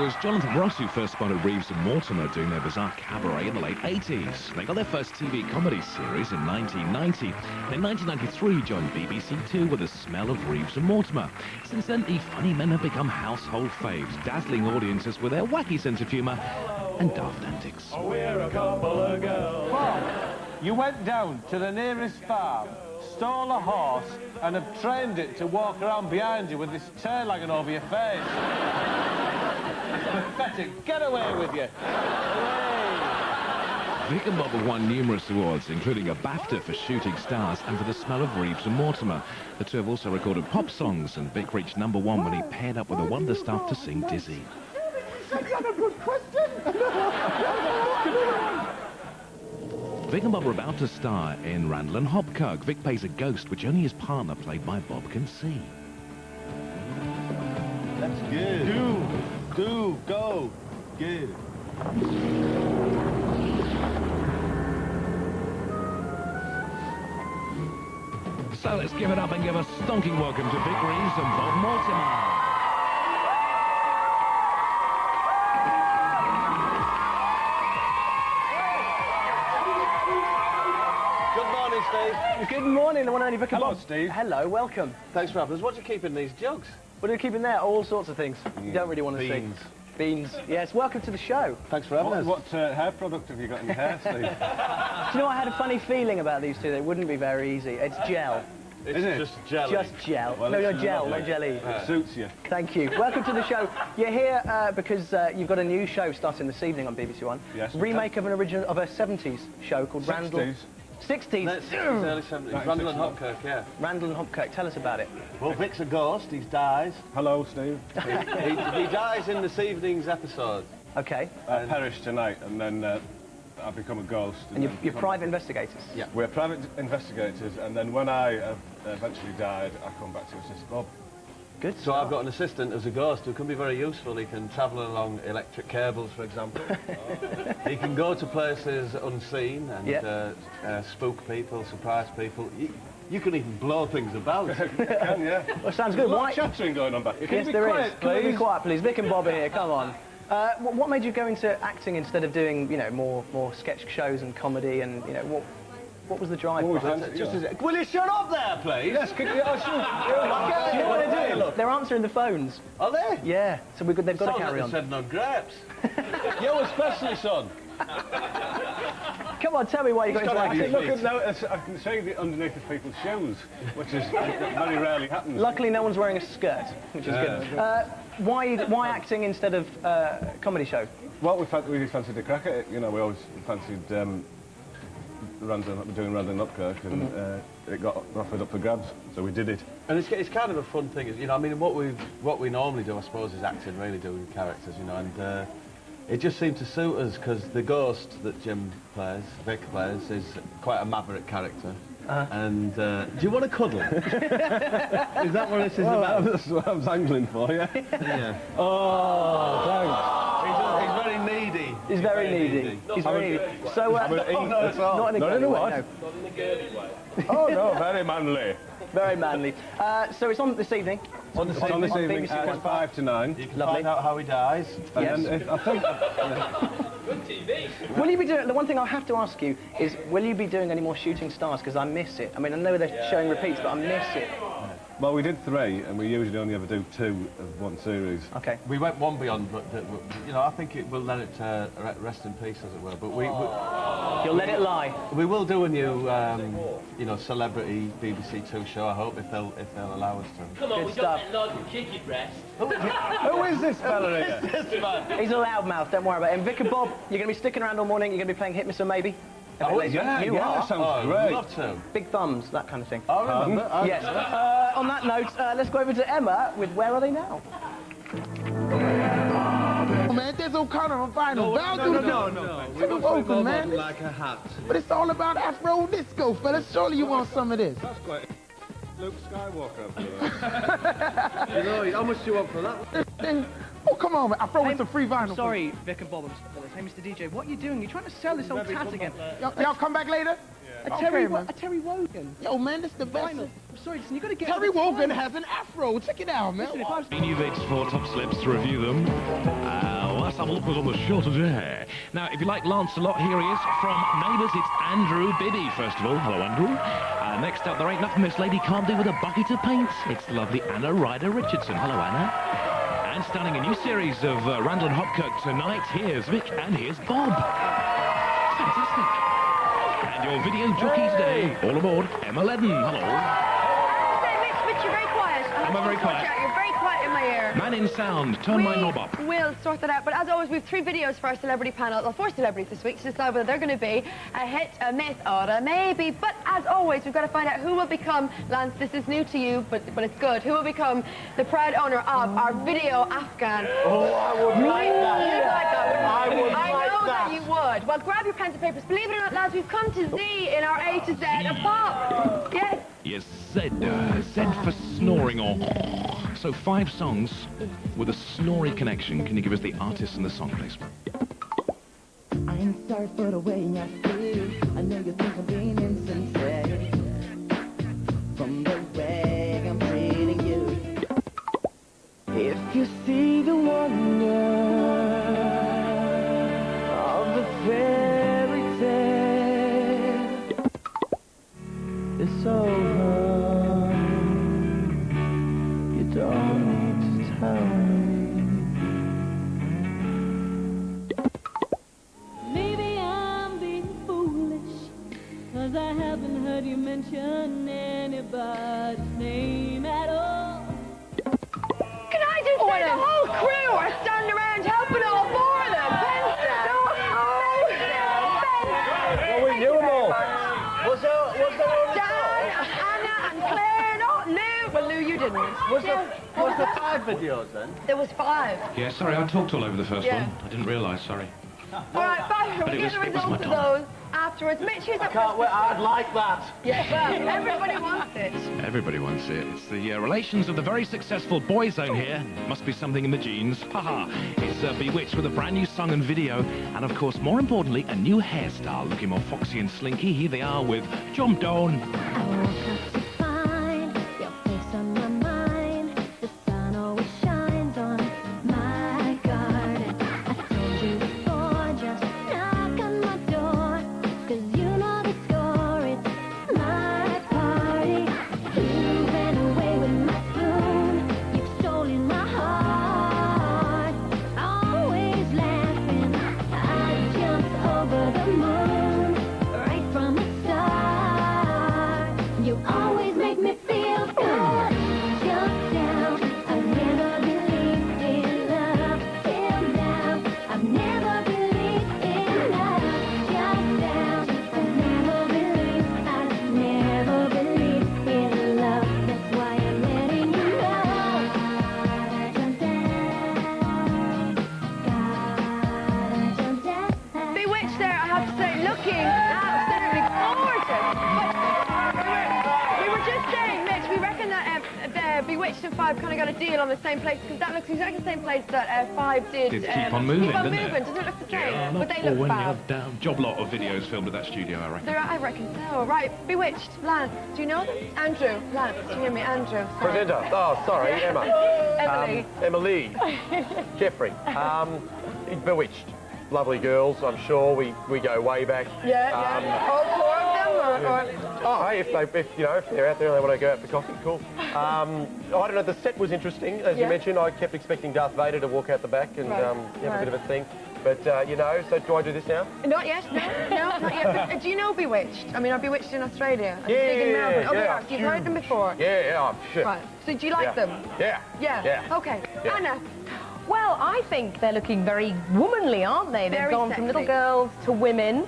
was Jonathan Ross who first spotted Reeves and Mortimer doing their bizarre cabaret in the late 80s. They got their first TV comedy series in 1990. And in 1993 joined BBC Two with The Smell of Reeves and Mortimer. Since then, the funny men have become household faves, dazzling audiences with their wacky sense of humour and daft antics. We're a couple of girls. Bob, you went down to the nearest farm, stole a horse, and have trained it to walk around behind you with this tail hanging over your face. Pathetic. Get away with you. Away. Vic and Bob have won numerous awards, including a BAFTA for Shooting Stars and for The Smell of Reeves and Mortimer. The two have also recorded pop songs, and Vic reached #1 when he paired up with the Wonder Stuff to sing Dizzy. Vic and Bob are about to star in Randall and Hopkirk. Vic plays a ghost, which only his partner, played by Bob, can see. That's good. Go. Good. So let's give it up and give a stonking welcome to Vic Reeves and Bob Mortimer. Steve. Good morning, the one and only Vic and Bob. Hello, Steve. Hello, welcome. Thanks for having us. What do you keep in these jugs? What do you keep in there? All sorts of things. You don't really want to see. Beans. Yes, welcome to the show. Thanks for having us. What hair product have you got in your hair, Steve? Do you know, I had a funny feeling about these two. They wouldn't be very easy. It's gel. Is it? Just jelly? Just gel. Well, no, gel, not jelly. It suits you. Thank you. Welcome to the show. You're here because you've got a new show starting this evening on BBC One. Yes. Remake of a 70s show called 60s. Randall... 60s? Early 70s. Randall and Hopkirk, yeah. Randall and Hopkirk, tell us about it. Well, Vic's a ghost, he dies. Hello, Steve. He dies in this evening's episode. OK. I perished tonight, and then I become a ghost. And you're private investigators? Yeah. We're private investigators, and then when I eventually died, I come back to assist Bob. Good So stuff. I've got an assistant as a ghost who can be very useful. He can travel along electric cables, for example. He can go to places unseen and spook people, surprise people. You can even blow things about. You can, yeah. Well, sounds good. There's a lot of chattering going on back here. Yes, there is. Can you be quiet, please? Vic and Bob are here. Come on. What made you go into acting instead of doing, you know, more sketch shows and comedy? And you know, what was the drive? Will you shut up there, please? Yes, Do you know what they're doing? They're answering the phones. Are they? Yeah, so they've got to carry on. Said no grapes. You especially, son. Come on, tell me why you got into acting. Look, now, I can see the underneath of people's shoes, which is very rarely happens. Luckily, no one's wearing a skirt, which is good. Why acting instead of comedy show? Well, we fancied a crack at it. You know, we always fancied doing Randall and Hopkirk, and it got offered up for grabs, so we did it. And it's kind of a fun thing, you know. I mean, what we normally do, I suppose, is acting, really doing characters, you know, and it just seemed to suit us because the ghost that Vic plays, is quite a maverick character. And do you want to cuddle? Is that what this is about? That's what I was angling for, yeah. Yeah. Oh, thanks. He's very needy. He's very needy. He's very needy. So, not in a what? no. Not in a girly way. Oh, no, very manly. Very manly. So it's on this evening. It's on this evening at 5 to 9. You can Lovely. find out how he dies. Yes. And then I think... Good TV. Will you be doing... The one thing I have to ask you is, will you be doing any more Shooting Stars? Because I miss it. I mean, I know they're showing repeats, but I miss it. Well, we did 3, and we usually only ever do 2 of one series. OK. We went one beyond, but you know, I think we'll let it rest in peace, as it were. But You'll let it lie. we will do a new, you know, celebrity BBC Two show. I hope if they'll allow us to. Come on, Good we stuff. got that kid you breast. Who is this fella here? This man. He's a loudmouth, don't worry about him. Vic and Bob, you're going to be sticking around all morning. You're going to be playing Hit Miss or Maybe. Oh, yeah, You are. sounds Oh, great. I'd love to. Big thumbs, that kind of thing. I remember. Yes. On that note, let's go over to Emma with Where Are They Now? Man, there's no kind of final value. No. Take a vocal, man. Like a hat. But it's all about Afro disco, fellas. Surely you want some of this. That's quite... Luke Skywalker up there. You know, how much do you want for that? Oh, come on, man. Afro with some free vinyl. Sorry, Vic and Bob. Hey, Mr. DJ, what are you doing? You're trying to sell this old tat again. Y'all come back later? A Terry Wogan. Yo, man, this the best. I'm sorry, listen, you got to get... Terry Wogan has an afro. Check it out, man. Listen, if I was... New Vic's 4 top slips to review them. have a look who's on the show today. Now, if you like Lancelot, here he is. From Neighbours, it's Andrew Bibby, first of all. Hello, Andrew. Next up, there ain't nothing this lady can't do with a bucket of paint. It's the lovely Anna Ryder Richardson. Hello, Anna. And starting a new series of Randall and Hopkirk tonight, here's Vic and here's Bob. Fantastic. And your video jockey today, all aboard, Emma Ledden. Hello. Mitch, you're very quiet. Am I very quiet? You're very quiet in my ear. Man in sound, turn my knob up. We'll sort that out. But as always, we have 3 videos for our celebrity panel. Well, 4 celebrities this week to decide whether they're going to be a hit, a myth, or a maybe. But as always, we've got to find out who will become, Lance, this is new to you, but it's good, who will become the proud owner of our video Afghan. Oh, I would like that. You'd like that, wouldn't you? I would I like know that. that you would. Well, grab your pens and papers. Believe it or not, lads, we've come to Z in our A to Z of pop. Yes. Yes, Z for snoring or... So 5 songs with a snory connection. Can you give us the artist and the song, please? I am sorry for the way I feel. I know you think I'm being insincere. From the way I'm treating you. If you see the wonder of the fairy tale, it's over. You don't need to tell me. Maybe I'm being foolish, 'cause I haven't heard you mention anybody's name at all. Can I just say the whole crew are standing around helping all 4 of them? Well, we knew them all. Was there Dan, Anna, and Claire, not Lou. Well, Lou, you didn't. Was there 5 videos then? There was 5. Yeah, sorry, I talked all over the first Yeah. one. I didn't realise, sorry. All right, 5. But We'll it get the was my results of turn. those afterwards. Mitch, here's our Can't wait. I'd like that. Yeah, well, everybody wants it. Everybody wants it. It's the relations of the very successful Boyzone here. Must be something in the genes. Haha. It's Bewitched with a brand new song and video. And of course, more importantly, a new hairstyle. Looking more foxy and slinky. Here they are with Jump Down. I woke up to find your face on my mind. The sun always shines on my garden. I told you before, just knock on my door, 'cause you know the score, it's my party. You ran away with my spoon, you've stolen my heart. Always laughing, I jumped over the moon, right from the start. You always make me feel good. Jump down, I've never believed in love till now. I've never believed in love. Jump down, I've never believed in love. That's why I'm letting you know. Gotta jump down, gotta jump down. Bewitched there, I have to say, looking absolutely gorgeous. But we were just saying, Mitch, we reckon that Bewitched and 5 kind of got a deal on the same place, because that looks exactly the same place that 5 did. Did Keep On Moving, Keep on didn't moving. it? Doesn't it look the same? Yeah, but they look when fab. you're down. Job lot of videos filmed at that studio, I reckon. I reckon so. Right, Bewitched, Lance, do you know them? Andrew, Lance, do you hear me? Andrew, sorry. Belinda. Oh, sorry, Emma. Emily. Emily. Jeffrey. Bewitched. Lovely girls, I'm sure. We go way back. Yeah. All 4 of them? Or... Oh, hey, if they're out there and they want to go out for coffee, cool. I don't know, the set was interesting, as you mentioned. I kept expecting Darth Vader to walk out the back and have a bit of a thing. But, so do I do this now? Not yet, no, not yet. But, do you know Bewitched? I mean, are Bewitched in Australia? Are they big in Melbourne? Oh, they are. You've heard them before? Yeah, shit. Right. So do you like them? Yeah. Yeah. Okay. Yeah. Anna. Well, I think they're looking very womanly, aren't they? They've Very gone sexy. from little girls to women.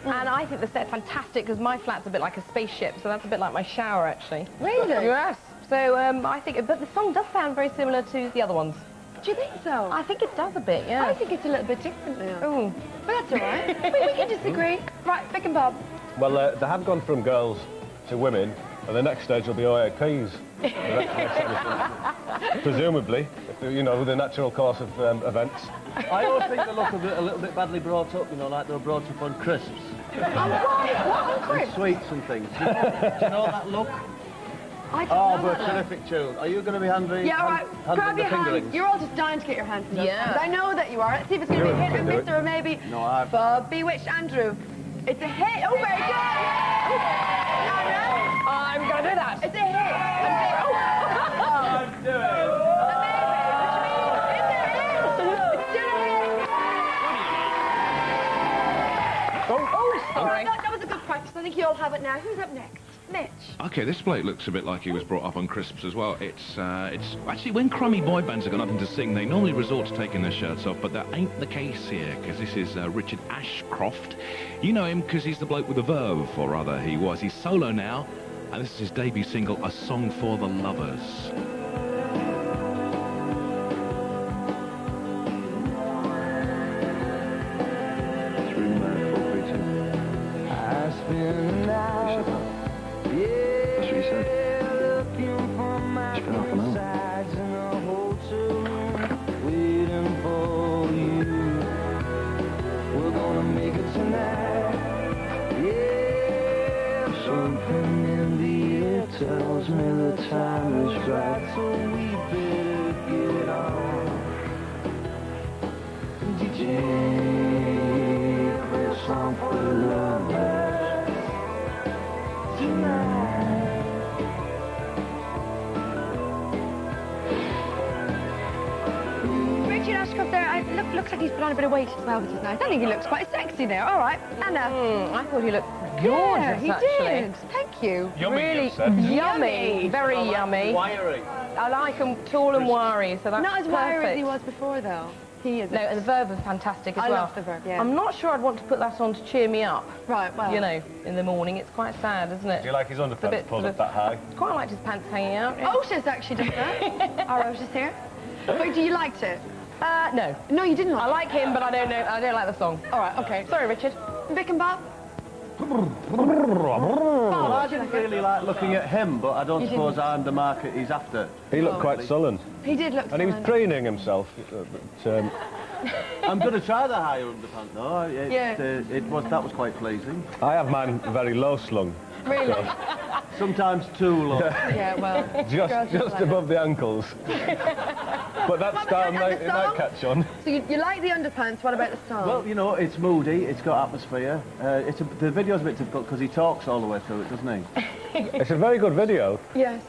And I think the set's fantastic, because my flat's a bit like a spaceship, so that's a bit like my shower, actually. Really? Yes. So I think, but the song does sound very similar to the other ones. Do you think so? I think it does a bit, yeah. I think it's a little bit different now. Ooh. But that's all right. we can disagree. Right, Vic and Bob. Well, they have gone from girls to women, and the next stage will be OAPs. Presumably, with the natural course of events. I always think they look a little bit badly brought up, like they were brought up on crisps. What on And sweets and things. Do you know that look? I don't Oh, know but that, terrific tune. Are you going to be handling? Yeah, all right. Grab your hands. fingerings? You're all just dying to get your hands in those Yeah. hands. I know that you are. Let's see if it's going to be a hit or miss or maybe. No, I've... Bob, Bewitched, Andrew. It's a hit. Oh, very good. Anna. I'm going to do that. It's a hit. I'm doing it. Sorry. That was a good practice. I think you all have it now. Who's up next? Mitch. Okay, this bloke looks a bit like he was brought up on crisps as well. It's actually when crummy boy bands have got nothing to sing, they normally resort to taking their shirts off, but that ain't the case here, because this is Richard Ashcroft. You know him because he's the bloke with the verve, or rather he was. He's solo now, and this is his debut single, A Song for the Lovers. Tells me the time is right, so we better get it on. DJ, play a song for the lovers tonight. Richard Ashcroft there, looks like he's put on a bit of weight as well, which is nice. I think he looks quite sexy there. All right, Anna. I thought he looked gorgeous, Yeah, he actually. did. Thank you. Really yummy, very yummy. Wiry. I like him tall and wiry, so that's Not as perfect. wiry as he was before, though. He is. No, and the verb is fantastic as I well. love the verb, yeah. I'm not sure I'd want to put that on to cheer me up. Right, well. You know, in the morning. It's quite sad, isn't it? Do you like his It's a underpants bit pulled sort up that high? Quite liked his pants hanging out. Yeah. Otis actually does that. Our Otis here. But do you like it? No. No, you didn't like I like him, but I don't know. I don't like the song. All right, okay. Sorry, Richard. Vic and Bob? Well, I didn't really like looking at him, but I don't suppose I'm the market he's after. He looked quite sullen. He did look And he was sullen. preening himself. But, I'm going to try the higher underpant, though. Yeah. That was quite pleasing. I have mine very low slung. Really? Sometimes too low. Yeah, well. girls Just like above the ankles. But that style and the might song? catch on. So you like the underpants, what about the song? Well, you know, it's moody, it's got atmosphere. The video's a bit difficult because he talks all the way through it, doesn't he? It's a very good video. Yes.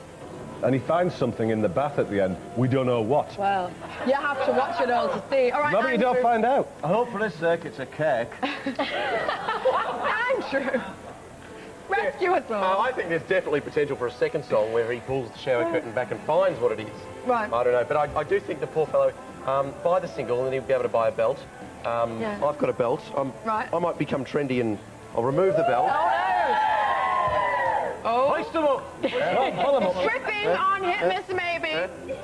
And he finds something in the bath at the end. We don't know what. Well, you have to watch it all to see. All right, No, but you don't find out. I hope for his sake it's a cake. Andrew! Rescue us all. I think there's definitely potential for a second song where he pulls the shower curtain back and finds what it is. Right. I don't know, but I do think the poor fellow, buy the single and then he'll be able to buy a belt. Yeah. I've got a belt. Right. I might become trendy and I'll remove the belt. Hoist him up! Pull him up. Tripping on hit miss maybe.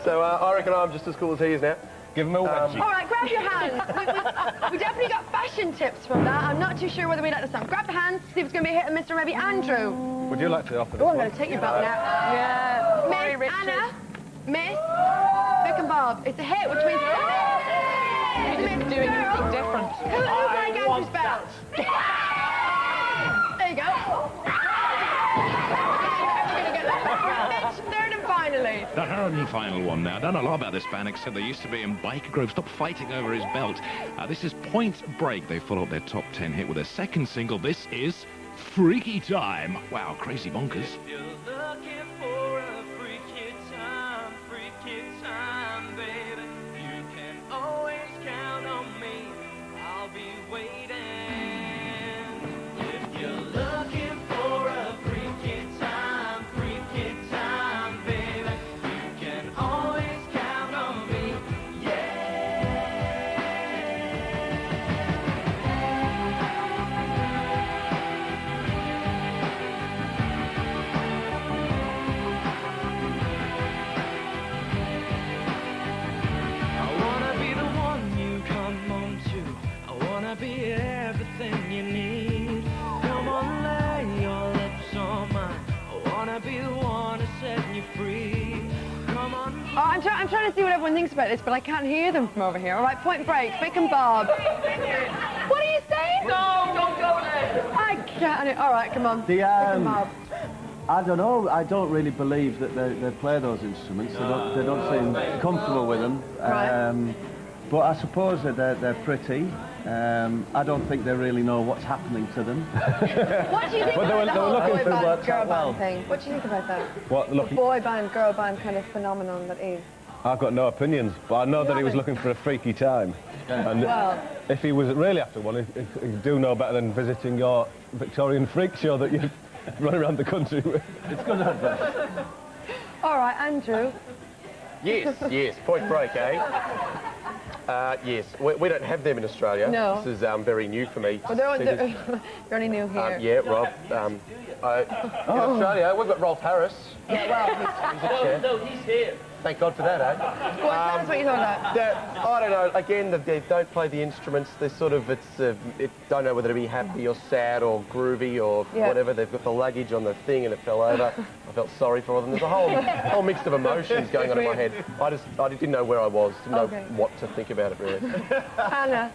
So I reckon I'm just as cool as he is now. Give him a wedgie. All right, grab your hands. We definitely got fashion tips from that. I'm not too sure whether we like the song. Grab the hands, see if it's going to be a hit and miss or maybe Andrew. Would you like to offer this Oh, I'm one? going to take your belt now. Yeah. Sorry, Miss Richard. Anna, Miss Vic and Bob. It's a hit, which means... He's doing something different. Who's like Andrew's belt? There you go. Third and finally. The third and final one now. I don't know a lot about this band except they used to be in Biker Grove. Stop fighting over his belt. This is Point Break. They followed up their top 10 hit with their second single. This is Freaky Time. Wow, crazy bonkers. If you're looking for a freaky time, baby, you can always count on me. I'll be waiting. If you're looking for a freaky time, baby, you can always count on me. I wanna be the one you come home to. I wanna be everything you need. Come on, lay your lips on mine. I wanna be the one to set you free. Come on. Oh, I'm trying to see what everyone thinks about this, but I can't hear them from over here. All right, Point Break, Vic and Bob. What are you saying? No, don't go there. I can't. All right, come on. The, Vic and Bob. I don't know. I don't really believe that they play those instruments. They don't seem comfortable with them. Right. But I suppose that they're pretty. I don't think they really know what's happening to them. What do you think But they about were the whole looking boy for band, work girl out well. band thing? What do you think about that? What, looking... The boy band, girl band kind of phenomenon that is. I've got no opinions, but I know that he was haven't? looking for a freaky time. And Well, if he was really after one, you do know better than visiting your Victorian freak show that you run around the country with. It's good advice. all right, Andrew. Yes, yes. Point Break, eh? Yes. We don't have them in Australia. No. This is very new for me. Well, they're only new here. Yeah, Rob. In Australia, we've got Rolf Harris. Yeah, well, No, he's here. Thank God for that, eh? go on, tell us what you thought of that. I don't know. Again, they don't play the instruments. They're sort of, don't know whether to be happy or sad or groovy or whatever. They've got the luggage on the thing and it fell over. I felt sorry for them. There's a whole mix of emotions going on in my head. I didn't know where I was. Didn't know what to think about it, really. Anna.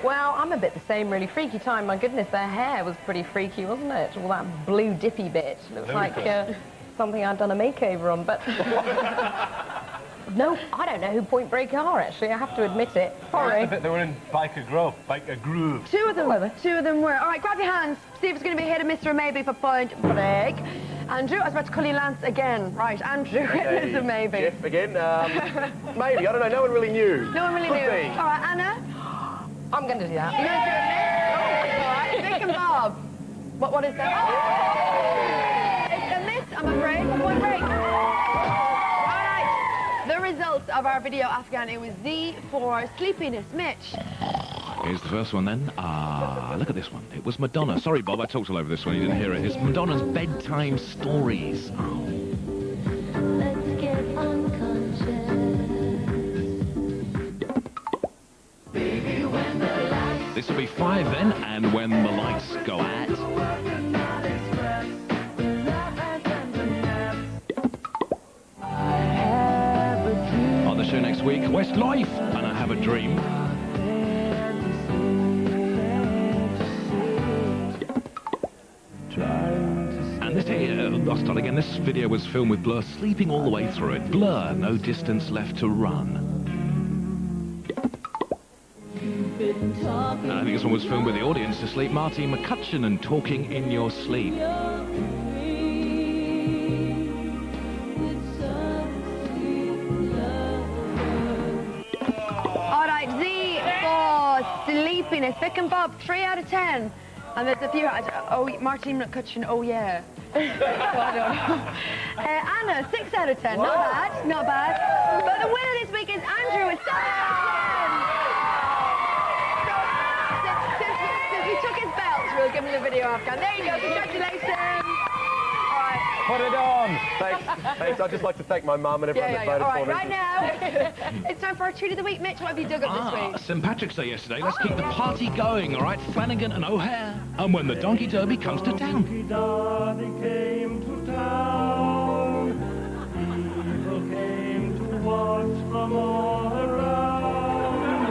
Well, I'm a bit the same, really. Freaky time. My goodness, their hair was pretty freaky, wasn't it? All that blue dippy bit. Looks like something I'd done a makeover on, but... No, I don't know who Point Break are, actually. I have to admit it. Sorry. They were in Biker Groove. Two of them were. All right, grab your hands. See if it's going to be a hit or miss or maybe for Point Break. Andrew, I was about to call you Lance again. Right, Andrew, hit, miss or maybe. Jeff again? Maybe. I don't know. No one really knew. No one really knew. Be. All right, Anna. I'm going to do that. You're going to do a miss? Oh, all right. Vic and Bob. What is that? Oh! It's a miss, I'm afraid. Point Break. The results of our video, Afghan, it was Z for sleepiness. Mitch. Here's the first one then. Look at this one. It was Madonna. Sorry, Bob, I talked all over this one. You didn't hear it. It's Madonna's Bedtime Stories. Let's get unconscious. Baby, when the lights This will be 5 then, and when the lights go out. On the show next week, Westlife, and I Have a Dream. And this here, I'll start again. This video was filmed with Blur sleeping all the way through it. Blur, No Distance Left to Run. And I think this one was filmed with the audience to sleep. Marty McCutcheon and Talking in Your Sleep. All right, Z for sleepiness. Vic and Bob, 3 out of 10. And there's a few. Oh, Martin McCutcheon, oh yeah. So I don't know. Anna, 6 out of 10. Whoa. Not bad, not bad. But the winner this week is Andrew with 7 out of 10. Since we took his belt, we'll give him the video Afghan. There you go, congratulations. All right. Put it on. Thanks. I'd just like to thank my mum and everyone that voted All right, for me. right now, it's time for our treat of the week. Mitch, what have you dug up this week? St. Patrick's Day yesterday. Let's keep the party going, all right? Flanagan and O'Hare. And when the Donkey Derby comes to town. Donkey Derby came to town. People came to watch from all around.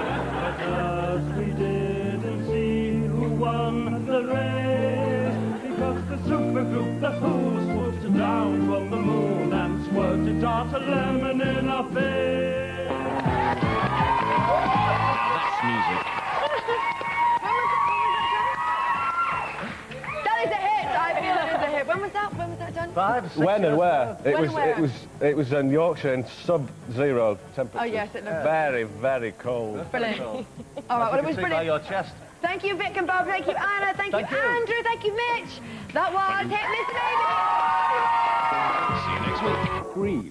Because we didn't see who won the race. Because the supergroup, the Who, swooped down from the moon and squirted dot a lemon in our face. Now that's music. That is a hit. I feel that is a hit. When was that done? 5, 6 When and where? When and where? It was in Yorkshire in sub-zero temperature. Oh yes, it looks Very, very cold. brilliant. All right, well it was by brilliant. your chest. Thank you, Vic and Bob. Thank you, Anna. Thank you, Andrew. Thank you, Mitch. That was Hit Miss Baby. See you next week. Reeves